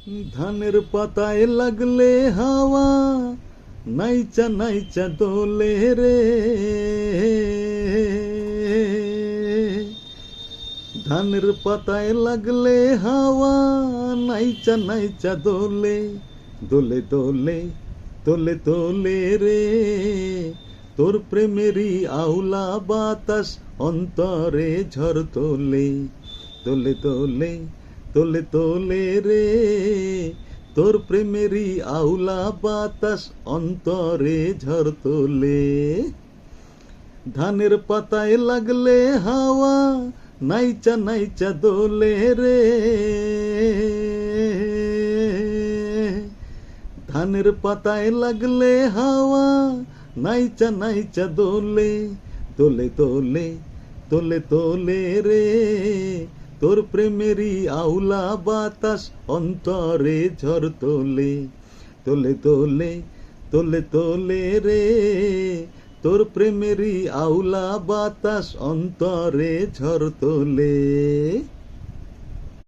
ধানের পাতায় লাগলে হাওয়া নাইচা নাইচা দোলে রে। ধানের পাতায় লাগলে হাওয়া নাইচা নাইচা দোলে, দোলে দোলে তোলে তোলে রে। তোর প্রেমেরই আউলা বাতাস অন্তরে ঝড় তোলে, তোলে তোলে তোলে তোলে রে। তোর প্রেমেরই আউলা বাতাস অন্তরে ঝড় তোলে। ধানের পাতায় লাগলে হাওয়া নাইচা নাইচা দোলে রে। ধানের পাতায় লাগলে হাওয়া নাইচা নাইচা দোলে, দোলে দোলে তোলে তোলে রে। তোর প্রেমেরই আউলা বাতাস অন্তরে ঝড় তোলে, তোলে তোলে তোলে তোলে রে। তোর প্রেমেরই আউলা বাতাস অন্তরে ঝড় তোলে।